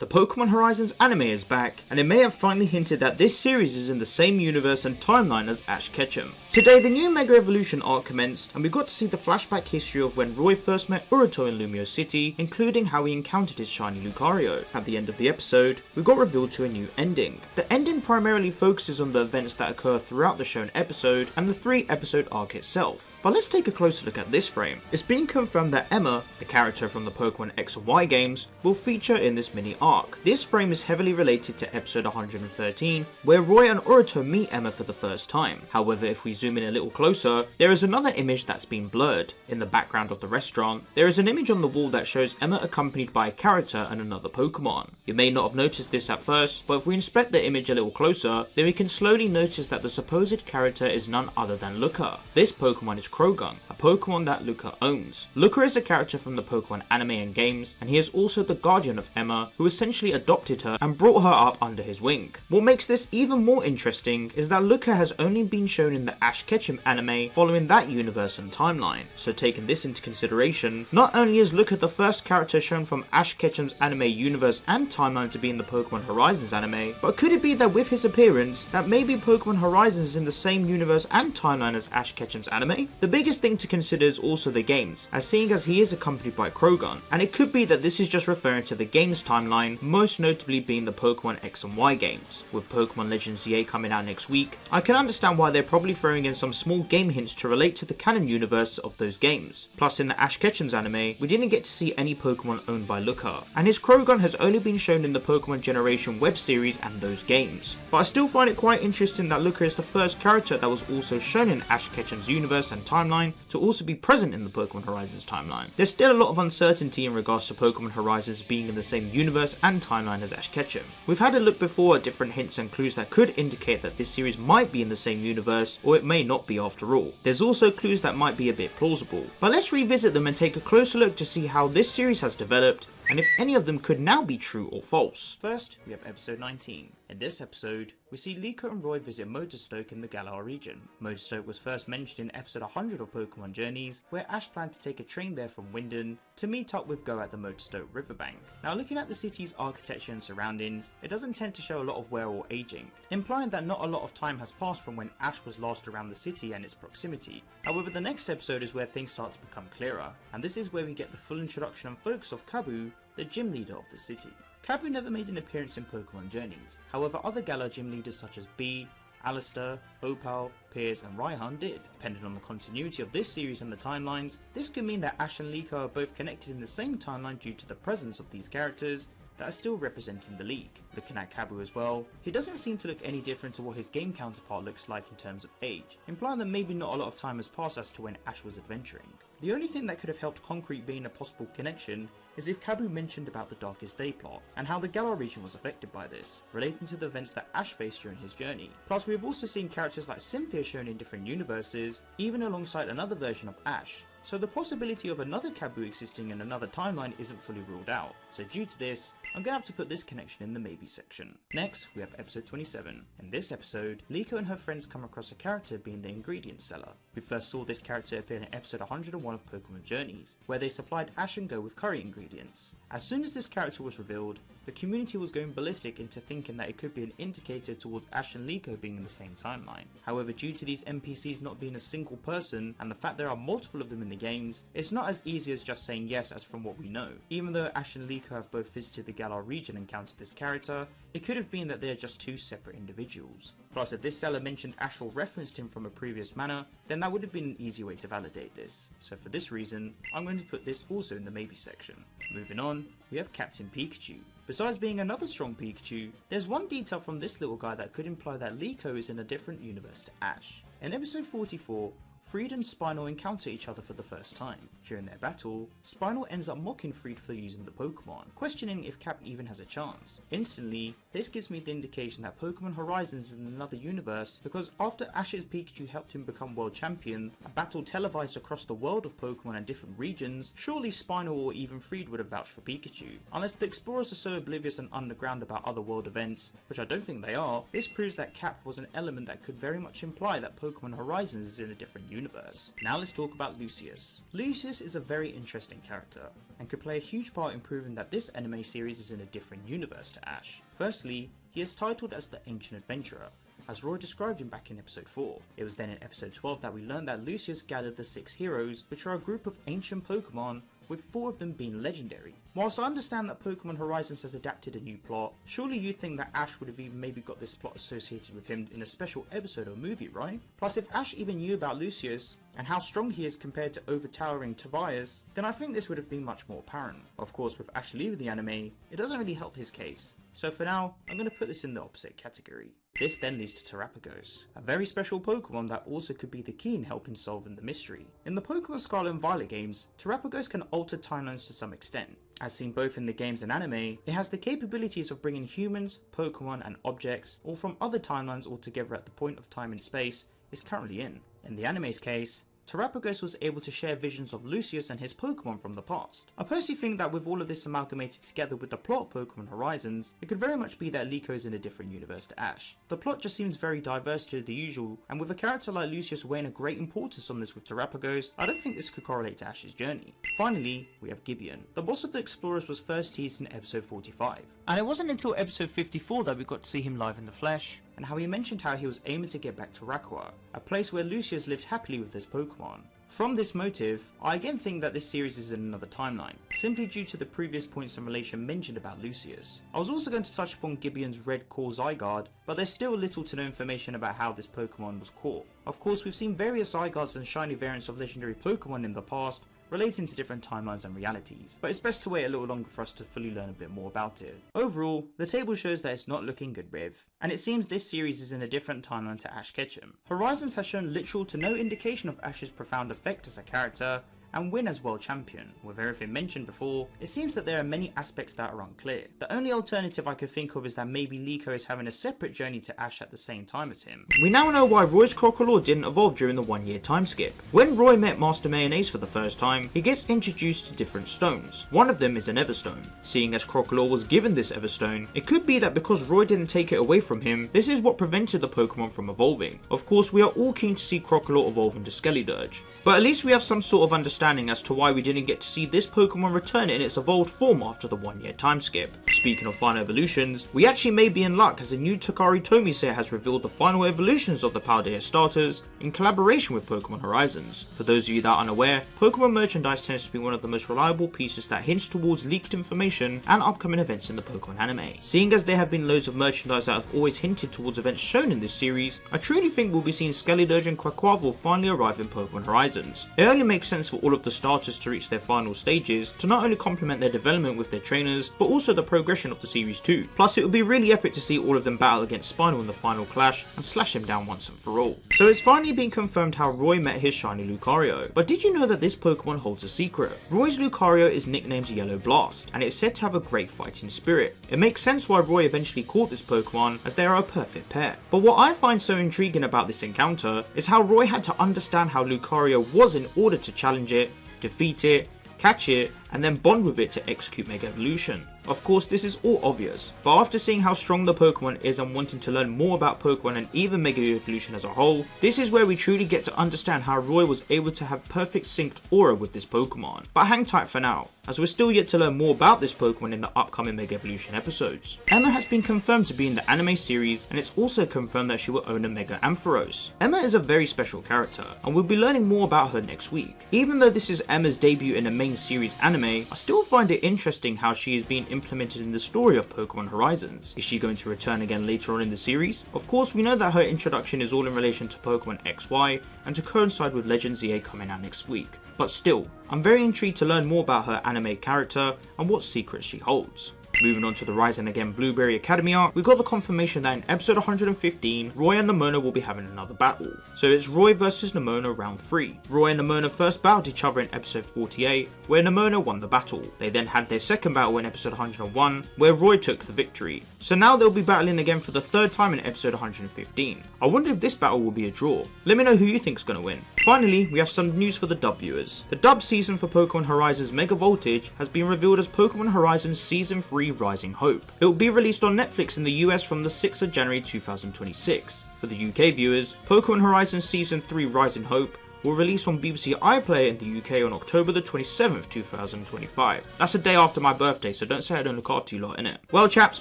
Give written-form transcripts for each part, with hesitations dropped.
The Pokémon Horizons anime is back, and it may have finally hinted that this series is in the same universe and timeline as Ash Ketchum. Today, the new Mega Evolution arc commenced, and we got to see the flashback history of when Roy first met Urito in Lumio City, including how he encountered his shiny Lucario. At the end of the episode, we got revealed to a new ending. The ending primarily focuses on the events that occur throughout the shown episode and the 3-episode arc itself. But let's take a closer look at this frame. It's been confirmed that Emma, the character from the Pokémon X and Y games, will feature in this mini arc. This frame is heavily related to episode 113, where Roy and Urito meet Emma for the first time. However, if we zoom in a little closer, there is another image that's been blurred. In the background of the restaurant, there is an image on the wall that shows Emma accompanied by a character and another Pokémon. You may not have noticed this at first, but if we inspect the image a little closer, then we can slowly notice that the supposed character is none other than Luca. This Pokémon is Krogan, a Pokémon that Luca owns. Luca is a character from the Pokémon anime and games, and he is also the guardian of Emma, who essentially adopted her and brought her up under his wing. What makes this even more interesting is that Luca has only been shown in the Ash Ketchum anime following that universe and timeline. So taking this into consideration, not only is Luca the first character shown from Ash Ketchum's anime universe and timeline to be in the Pokémon Horizons anime, but could it be that with his appearance, that maybe Pokémon Horizons is in the same universe and timeline as Ash Ketchum's anime? The biggest thing to consider is also the games, as seeing as he is accompanied by Krogan, and it could be that this is just referring to the games timeline, most notably being the Pokémon X and Y games. With Pokémon Legends ZA coming out next week, I can understand why they're probably throwing in some small game hints to relate to the canon universe of those games. Plus, in the Ash Ketchum's anime, we didn't get to see any Pokémon owned by Luca, and his Krogan has only been shown in the Pokémon Generation web series and those games. But I still find it quite interesting that Luca is the first character that was also shown in Ash Ketchum's universe and timeline to also be present in the Pokémon Horizons timeline. There's still a lot of uncertainty in regards to Pokémon Horizons being in the same universe and timeline as Ash Ketchum. We've had a look before at different hints and clues that could indicate that this series might be in the same universe, or it may not be after all. There's also clues that might be a bit plausible, but let's revisit them and take a closer look to see how this series has developed and if any of them could now be true or false. First, we have episode 19. In this episode, we see Liko and Roy visit Motorstoke in the Galar region. Motorstoke was first mentioned in episode 100 of Pokemon Journeys, where Ash planned to take a train there from Wyndon to meet up with Go at the Motorstoke riverbank. Now, looking at the city's architecture and surroundings, it doesn't tend to show a lot of wear or aging, implying that not a lot of time has passed from when Ash was last around the city and its proximity. However, the next episode is where things start to become clearer, and this is where we get the full introduction and focus of Kabu, the gym leader of the city. Kabu never made an appearance in Pokemon Journeys, however other Galar gym leaders such as Bee, Alistair, Opal, Piers and Raihan did. Depending on the continuity of this series and the timelines, this could mean that Ash and Liko are both connected in the same timeline due to the presence of these characters that are still representing the league. Looking at Kabu as well, he doesn't seem to look any different to what his game counterpart looks like in terms of age, implying that maybe not a lot of time has passed as to when Ash was adventuring. The only thing that could have helped concrete being a possible connection is if Kabu mentioned about the Darkest Day plot, and how the Galar region was affected by this, relating to the events that Ash faced during his journey. Plus, we have also seen characters like Cynthia shown in different universes, even alongside another version of Ash. So the possibility of another Kabu existing in another timeline isn't fully ruled out. So due to this, I'm gonna have to put this connection in the maybe section. Next, we have episode 27. In this episode, Liko and her friends come across a character being the ingredients seller. We first saw this character appear in episode 101 of Pokemon Journeys, where they supplied Ash and Go with curry ingredients. As soon as this character was revealed, the community was going ballistic into thinking that it could be an indicator towards Ash and Liko being in the same timeline. However, due to these NPCs not being a single person, and the fact there are multiple of them in the games, it's not as easy as just saying yes as from what we know. Even though Ash and Liko have both visited the Galar region and encountered this character, it could have been that they are just two separate individuals. Plus, if this seller mentioned Ash or referenced him from a previous manner, then that would have been an easy way to validate this. So for this reason, I'm going to put this also in the maybe section. Moving on, we have Captain Pikachu. Besides being another strong Pikachu, there's one detail from this little guy that could imply that Liko is in a different universe to Ash. In episode 44, Freed and Spinal encounter each other for the first time. During their battle, Spinal ends up mocking Freed for using the Pokemon, questioning if Cap even has a chance. Instantly, this gives me the indication that Pokemon Horizons is in another universe, because after Ash's Pikachu helped him become world champion, a battle televised across the world of Pokemon and different regions, surely Spinal or even Freed would have vouched for Pikachu. Unless the explorers are so oblivious and underground about other world events, which I don't think they are, this proves that Cap was an element that could very much imply that Pokemon Horizons is in a different universe. Now let's talk about Lucius. Lucius is a very interesting character, and could play a huge part in proving that this anime series is in a different universe to Ash. Firstly, he is titled as the Ancient Adventurer, as Roy described him back in episode 4. It was then in episode 12 that we learned that Lucius gathered the 6 heroes, which are a group of ancient Pokemon, with 4 of them being legendary. Whilst I understand that Pokemon Horizons has adapted a new plot, surely you'd think that Ash would have even maybe got this plot associated with him in a special episode or movie, right? Plus, if Ash even knew about Lucius, and how strong he is compared to overtowering Tobias, then I think this would have been much more apparent. Of course, with Ash leaving the anime, it doesn't really help his case. So for now, I'm going to put this in the opposite category. This then leads to Terapagos, a very special Pokemon that also could be the key in helping solving the mystery. In the Pokemon Scarlet and Violet games, Terapagos can alter timelines to some extent. As seen both in the games and anime, it has the capabilities of bringing humans, Pokemon and objects, all from other timelines altogether at the point of time and space it's currently in. In the anime's case, Terapagos was able to share visions of Lucius and his Pokemon from the past. I personally think that with all of this amalgamated together with the plot of Pokemon Horizons, it could very much be that Liko is in a different universe to Ash. The plot just seems very diverse to the usual, and with a character like Lucius weighing a great importance on this with Terapagos, I don't think this could correlate to Ash's journey. Finally, we have Gibeon. The boss of the Explorers was first teased in episode 45, and it wasn't until episode 54 that we got to see him live in the flesh, and how he mentioned how he was aiming to get back to Rakua, a place where Lucius lived happily with his Pokemon. From this motive, I again think that this series is in another timeline, simply due to the previous points in relation mentioned about Lucius. I was also going to touch upon Gibeon's red core Zygarde, but there's still little to no information about how this Pokemon was caught. Of course, we've seen various Zygardes and shiny variants of legendary Pokemon in the past, relating to different timelines and realities, but it's best to wait a little longer for us to fully learn a bit more about it. Overall, the table shows that it's not looking good, Riv, and it seems this series is in a different timeline to Ash Ketchum. Horizons has shown literal to no indication of Ash's profound effect as a character, and win as world champion. With everything mentioned before, it seems that there are many aspects that are unclear. The only alternative I could think of is that maybe Liko is having a separate journey to Ash at the same time as him. We now know why Roy's Crocodile didn't evolve during the 1 year time skip. When Roy met Master Mayonnaise for the first time, he gets introduced to different stones. One of them is an Everstone. Seeing as Crocodile was given this Everstone, it could be that because Roy didn't take it away from him, this is what prevented the Pokemon from evolving. Of course, we are all keen to see Crocodile evolve into Skeledirge, but at least we have some sort of understanding as to why we didn't get to see this Pokemon return in its evolved form after the 1 year time skip. Speaking of final evolutions, we actually may be in luck as a new Takari Tomy set has revealed the final evolutions of the Paldea starters in collaboration with Pokemon Horizons. For those of you that are unaware, Pokemon merchandise tends to be one of the most reliable pieces that hints towards leaked information and upcoming events in the Pokemon anime. Seeing as there have been loads of merchandise that have always hinted towards events shown in this series, I truly think we'll be seeing Skeledirge and Quaquaval finally arrive in Pokemon Horizons. It only makes sense for all of the starters to reach their final stages to not only complement their development with their trainers, but also the progression of the series too. Plus, it would be really epic to see all of them battle against Spinal in the final clash and slash him down once and for all. So it's finally been confirmed how Roy met his shiny Lucario, but did you know that this Pokemon holds a secret? Roy's Lucario is nicknamed Yellow Blast, and it's said to have a great fighting spirit. It makes sense why Roy eventually caught this Pokemon, as they are a perfect pair. But what I find so intriguing about this encounter is how Roy had to understand how Lucario was in order to challenge it, defeat it, catch it, and then bond with it to execute Mega Evolution. Of course, this is all obvious, but after seeing how strong the Pokemon is and wanting to learn more about Pokemon and even Mega Evolution as a whole, this is where we truly get to understand how Roy was able to have perfect synced aura with this Pokemon. But hang tight for now, as we're still yet to learn more about this Pokemon in the upcoming Mega Evolution episodes. Emma has been confirmed to be in the anime series, and it's also confirmed that she will own a Mega Ampharos. Emma is a very special character, and we'll be learning more about her next week. Even though this is Emma's debut in a main series anime, I still find it interesting how she is being implemented in the story of Pokemon Horizons. Is she going to return again later on in the series? Of course, we know that her introduction is all in relation to Pokemon XY and to coincide with Legend ZA coming out next week. But still, I'm very intrigued to learn more about her anime character and what secrets she holds. Moving on to the Rise and Again Blueberry Academy arc, we got the confirmation that in episode 115, Roy and Nemona will be having another battle. So it's Roy versus Nemona round 3. Roy and Nemona first battled each other in episode 48, where Nemona won the battle. They then had their second battle in episode 101, where Roy took the victory. So now they'll be battling again for the third time in episode 115. I wonder if this battle will be a draw. Let me know who you think's gonna win. Finally, we have some news for the dub viewers. The dub season for Pokemon Horizons Mega Voltage has been revealed as Pokemon Horizons Season 3 Rising Hope. It will be released on Netflix in the US from the 6th of January 2026. For the UK viewers, Pokemon Horizons Season 3 Rising Hope will release on BBC iPlayer in the UK on October the 27th, 2025. That's a day after my birthday, so don't say I don't look after you lot, innit? Well chaps,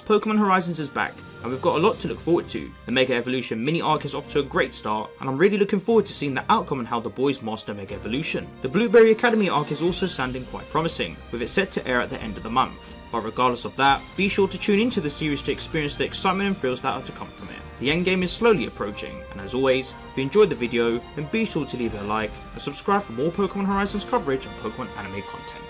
Pokemon Horizons is back, and we've got a lot to look forward to. The Mega Evolution mini arc is off to a great start, and I'm really looking forward to seeing the outcome and how the boys master Mega Evolution. The Blueberry Academy arc is also sounding quite promising, with it set to air at the end of the month. But regardless of that, be sure to tune into the series to experience the excitement and thrills that are to come from it. The endgame is slowly approaching, and as always, if you enjoyed the video, then be sure to leave it a like and subscribe for more Pokemon Horizons coverage and Pokemon anime content.